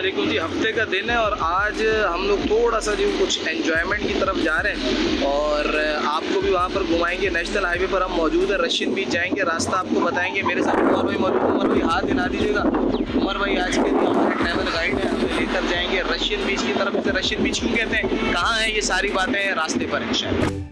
वालेकुम जी। हफ्ते का दिन है और आज हम लोग थोड़ा सा जो कुछ एंजॉयमेंट की तरफ जा रहे हैं और आपको भी वहाँ पर घुमाएंगे। नेशनल हाईवे पर हम मौजूद है, रशियन बीच जाएंगे, रास्ता आपको बताएंगे। मेरे साथ उमर भाई मौजूद है। उमर भाई हाथ हिला दीजिएगा। उमर भाई आज के दिन हमारे ट्रैवल गाइड है, हमें लेकर जाएंगे रशियन बीच की तरफ। इसे रशियन बीच क्यों कहते हैं, कहाँ है, ये सारी बातें रास्ते पर इंशाल्लाह।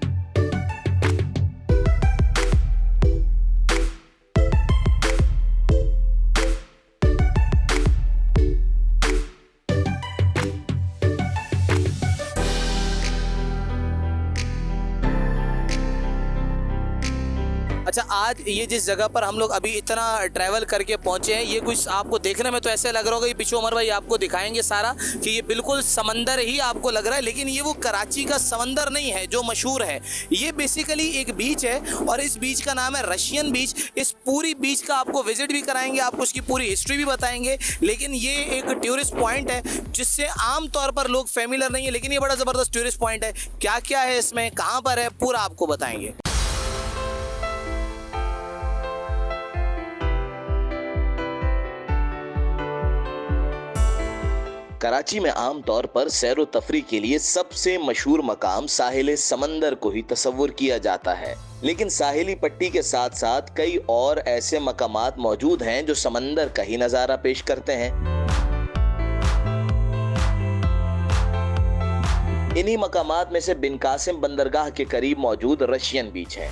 अच्छा, आज ये जिस जगह पर हम लोग अभी इतना ट्रैवल करके पहुंचे हैं, ये कुछ आपको देखने में तो ऐसे लग रहा होगा, ये पीछे उमर भाई आपको दिखाएंगे सारा, कि ये बिल्कुल समंदर ही आपको लग रहा है, लेकिन ये वो कराची का समंदर नहीं है जो मशहूर है। ये बेसिकली एक बीच है और इस बीच का नाम है रशियन बीच। इस पूरी बीच का आपको विजिट भी कराएंगे, आपको उसकी पूरी हिस्ट्री भी बताएंगे। लेकिन ये एक टूरिस्ट पॉइंट है जिससे आमतौर पर लोग फेमिलियर नहीं है, लेकिन ये बड़ा ज़बरदस्त टूरिस्ट पॉइंट है। क्या क्या है इसमें, कहाँ पर है, पूरा आपको बताएंगे। कराची में आमतौर पर सैरो तफरीह के लिए सबसे मशहूर मकाम साहिल समंदर को ही तस्वुर किया जाता है, लेकिन साहिली पट्टी के साथ साथ कई और ऐसे मकामात मौजूद हैं जो समंदर का ही नजारा पेश करते हैं। इन्हीं मकामात में से बिन कासिम बंदरगाह के करीब मौजूद रशियन बीच है।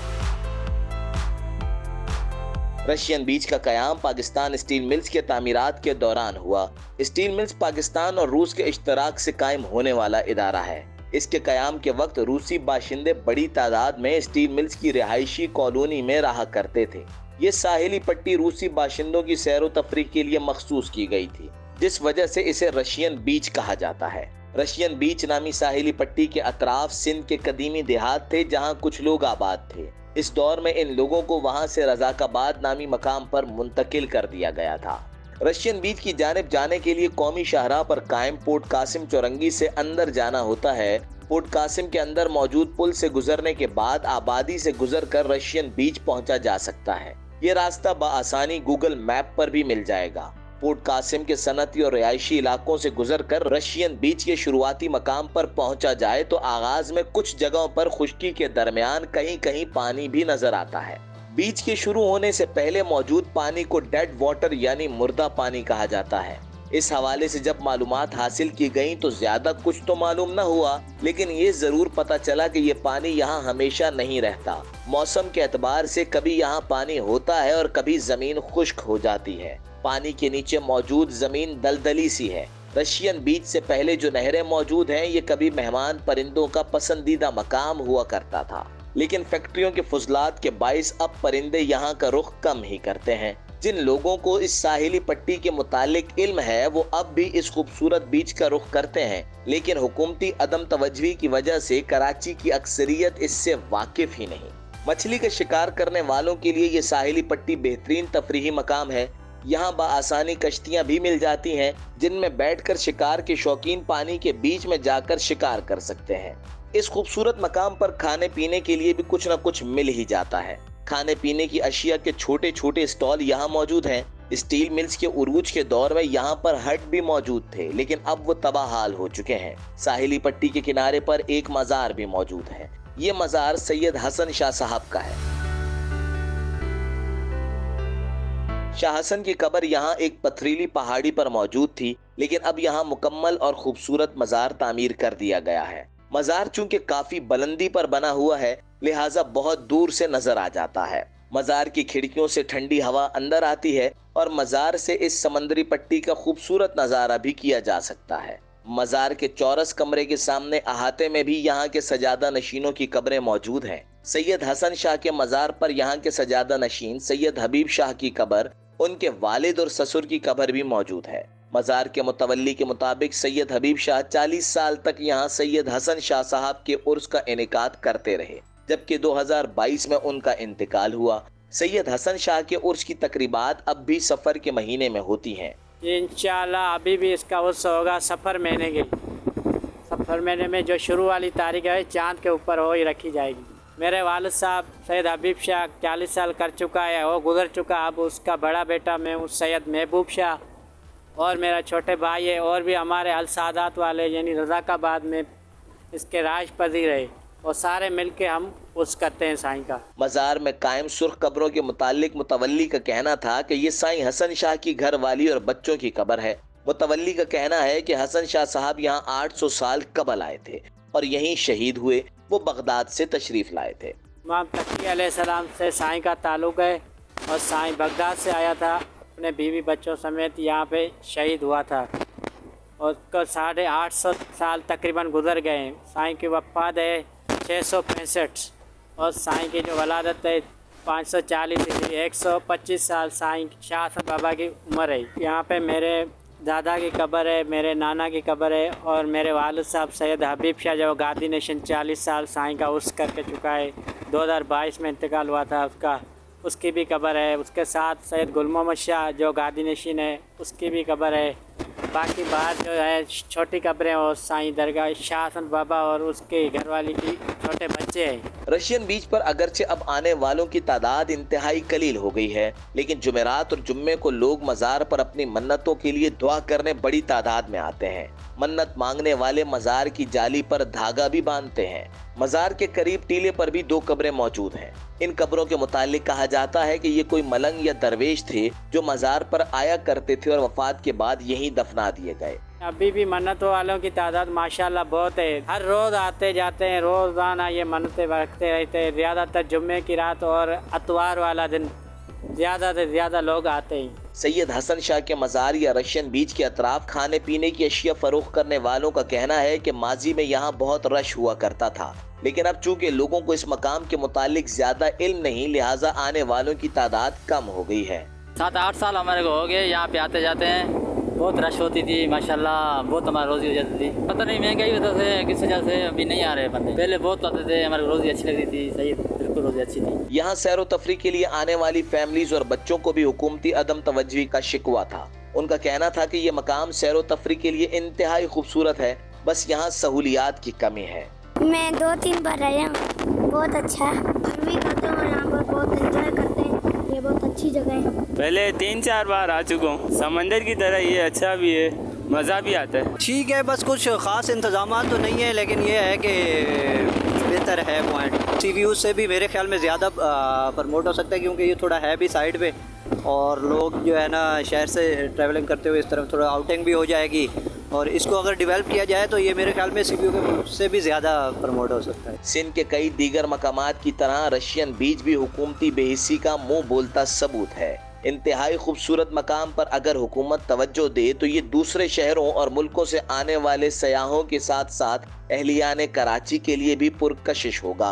रशियन बीच का कयाम पाकिस्तान स्टील मिल्स के तामीरात के दौरान हुआ। स्टील मिल्स पाकिस्तान और रूस के इश्तराक से कायम होने वाला इदारा है। इसके कयाम के वक्त रूसी बाशिंदे बड़ी तादाद में स्टील मिल्स की रिहायशी कॉलोनी में रहा करते थे। ये साहिली पट्टी रूसी बाशिंदों की सैरो तफरीह के लिए मखसूस की गई थी, जिस वजह से इसे रशियन बीच कहा जाता है। रशियन बीच नामी साहिली पट्टी के अतराफ सिंध के कदीमी देहात थे जहाँ कुछ लोग आबाद थे। इस दौर में इन लोगों को वहां से रजाकाबाद नामी मकाम पर मुंतकिल कर दिया गया था। रशियन बीच की जानिब जाने के लिए कौमी शाहराह पर कायम पोर्ट कासिम चौरंगी से अंदर जाना होता है। पोर्ट कासिम के अंदर मौजूद पुल से गुजरने के बाद आबादी से गुजरकर रशियन बीच पहुंचा जा सकता है। ये रास्ता बआसानी गूगल मैप पर भी मिल जाएगा। पोर्ट कासिम के सनती और रिहायशी इलाकों से गुजरकर रशियन बीच के शुरुआती मकाम पर पहुंचा जाए तो आगाज में कुछ जगहों पर खुश्की के दरमियान कहीं कहीं पानी भी नजर आता है। बीच के शुरू होने से पहले मौजूद पानी को डेड वाटर यानी मुर्दा पानी कहा जाता है। इस हवाले से जब मालूमात हासिल की गई तो ज्यादा कुछ तो मालूम न हुआ, लेकिन ये जरूर पता चला कि ये पानी यहाँ हमेशा नहीं रहता। मौसम के एतबार से कभी यहाँ पानी होता है और कभी जमीन खुश्क हो जाती है। पानी के नीचे मौजूद जमीन दलदली सी है। रशियन बीच से पहले जो नहरें मौजूद हैं, ये कभी मेहमान परिंदों का पसंदीदा मकाम हुआ करता था, लेकिन फैक्ट्रियों के फुजलात के बाइस अब परिंदे यहाँ का रुख कम ही करते हैं। जिन लोगों को इस साहिली पट्टी के मुतालिक इल्म है वो अब भी इस खूबसूरत बीच का रुख करते हैं, लेकिन हुकूमती अदम तवज्जुही की वजह से कराची की अक्सरियत इससे वाकिफ ही नहीं। मछली का शिकार करने वालों के लिए ये साहिली पट्टी बेहतरीन तफरीही मकाम है। यहाँ बआसानी कश्तियाँ भी मिल जाती हैं जिनमें बैठकर शिकार के शौकीन पानी के बीच में जाकर शिकार कर सकते हैं। इस खूबसूरत मकाम पर खाने पीने के लिए भी कुछ न कुछ मिल ही जाता है। खाने पीने की अशिया के छोटे छोटे स्टॉल यहाँ मौजूद हैं। स्टील मिल्स के उरूज के दौर में यहाँ पर हट भी मौजूद थे, लेकिन अब वो तबाहाल हो चुके हैं। साहिली पट्टी के किनारे पर एक मजार भी मौजूद है। ये मजार सैयद हसन शाह साहब का है। शाह हसन की कब्र यहाँ एक पथरीली पहाड़ी पर मौजूद थी, लेकिन अब यहाँ मुकम्मल और खूबसूरत मजार तामीर कर दिया गया है। मजार चूंकि काफी बुलंदी पर बना हुआ है, लिहाजा बहुत दूर से नजर आ जाता है। मजार की खिड़कियों से ठंडी हवा अंदर आती है और मजार से इस समंदरी पट्टी का खूबसूरत नजारा भी किया जा सकता है। मजार के चौरस कमरे के सामने अहाते में भी यहाँ के सजादा नशीनों की कब्रें मौजूद हैं। सैयद हसन शाह के मजार पर यहाँ के सजादा नशीन सैयद हबीब शाह की कब्र, उनके वालिद और ससुर की कब्र भी मौजूद है। मजार के मुतवल्ली के मुताबिक सैयद हबीब शाह 40 साल तक यहाँ सैयद हसन शाह साहब के उर्स का इनेकाद करते रहे, जबकि 2022 में उनका इंतकाल हुआ। सैयद हसन शाह के उर्स की तकरीबात अब भी सफर के महीने में होती हैं। इंशाअल्लाह अभी भी इसका उर्स होगा सफर महीने के। सफर महीने में जो शुरू वाली तारीख है चांद के ऊपर हो ही रखी जाएगी। मेरे वालिद साहब सैयद हबीब शाह 40 साल कर चुका है, वो गुजर चुका। अब उसका बड़ा बेटा मैं हूँ सैयद महबूब शाह, और मेरा छोटे भाई है, और भी हमारे अल सादात वाले यानी रज़ाकाबाद में इसके राष्ट्रपति रहे, और सारे मिलके हम उस करते हैं साईं का। मज़ार में कायम सुर्ख कब्रों के मुतालिक मुतवल्ली का कहना था कि ये साईं हसन शाह की घरवाली और बच्चों की कब्र है। मुतवल्ली का कहना है कि हसन शाह साहब यहाँ 800 साल कबल आए थे और यहीं शहीद हुए। वो बगदाद से तशरीफ लाए थे। इमाम तकी अलैहिस्सलाम से साईं का ताल्लुक़ है, और साईं बगदाद से आया था, अपने बीवी बच्चों समेत यहाँ पे शहीद हुआ था, और उसको 850 साल तकरीबन गुजर गए हैं। साईं की वफ़ात है 665, और साईं की जो वलादत है 540 थी। 125 साल साईं शाह हसन बाबा की उम्र है। यहाँ पे मेरे दादा की कब्र है, मेरे नाना की कब्र है, और मेरे वालिद साहब सैयद हबीब शाह जो गादी नशीन 40 साल साईं का उर्स करके चुका है, 2022 में इंतकाल हुआ था उसका, उसकी भी कब्र है। उसके साथ सैयद गुल मोहम्मद शाह जो गादी नशीन है, उसकी भी कब्र है। बाकी बाहर जो है छोटी कब्रें और साईं दरगाह शाह हसन बाबा और उसके घरवाली की छोटे बच्चे हैं। रशियन बीच पर अगरचे अब आने वालों की तादाद इंतहाई कलील हो गई है, लेकिन जुमेरात और जुम्मे को लोग मज़ार पर अपनी मन्नतों के लिए दुआ करने बड़ी तादाद में आते हैं। मन्नत मांगने वाले मज़ार की जाली पर धागा भी बांधते हैं। मज़ार के करीब टीले पर भी 2 कब्रें मौजूद हैं। इन कब्रों के मुतालिक कहा जाता है कि ये कोई मलंग या दरवेश थे जो मज़ार पर आया करते थे और वफात के बाद यहीं दफना दिए गए। अभी भी मन्नतों वालों की तादाद माशाल्लाह बहुत है। हर रोज़ आते जाते हैं, रोज़ाना ये मन्नतें रखते रहते हैं। ज़्यादातर जुम्मे की रात और अतवार वाला दिन ज़्यादा से ज़्यादा लोग आते हैं। सैयद हसन शाह के मज़ार या रशियन बीच के अतराफ खाने पीने की अशिया फरोख्त करने वालों का कहना है कि माजी में यहाँ बहुत रश हुआ करता था, लेकिन अब चूंकि लोगों को इस मकाम के मुतालिक ज्यादा इल्म नहीं, लिहाजा आने वालों की तादाद कम हो गई है। 7-8 साल हमारे को हो गए यहाँ पे आते जाते हैं। बहुत रश होती थी माशाल्लाह, बहुत हमारी रोज़ी हो जाती थी। पता नहीं महंगाई वजह से किस वजह से अभी नहीं आ रहे बंदे। पहले बहुत आते थे, हमारी रोज़ी अच्छी लगती थी। सही, बिल्कुल रोज़ी अच्छी थी। यहाँ सैर व तफरी के लिए आने वाली फैमिलीज और बच्चों को भी हुकूमती अदम तवज्जुही का शिकवा था। उनका कहना था कि ये मकाम सैर व तफरी के लिए इंतहाई खूबसूरत है, बस यहाँ सहूलियात की कमी है। मैं 2-3 बार आया हूँ, बहुत अच्छा है। भी करते हैं, यहाँ पर बहुत एंजॉय करते हैं। ये बहुत अच्छी जगह है। पहले 3-4 बार आ चुका हूँ। समंदर की तरह ये अच्छा भी है, मज़ा भी आता है। ठीक है, बस कुछ ख़ास इंतजाम तो नहीं है, लेकिन ये है कि बेहतर है पॉइंट। सी व्यू से भी मेरे ख्याल में ज़्यादा प्रमोट हो सकता है, क्योंकि ये थोड़ा है भी साइड पे, और लोग जो है ना शहर से ट्रैवलिंग करते हुए इस तरफ थोड़ा आउटिंग भी हो जाएगी, और इसको अगर डेवलप किया जाए तो ये मेरे ख्याल में सी व्यू के से भी ज़्यादा प्रमोट हो सकता है। सिंध के कई दीगर मकामात की तरह रशियन बीच भी हुकूमती बेहिस्सी का मुंह बोलता सबूत है। इंतहाई खूबसूरत मकाम पर अगर हुकूमत तवज्जो दे तो ये दूसरे शहरों और मुल्कों से आने वाले सयाहों के साथ साथ अहलियाने कराची के लिए भी पुरकशिश होगा।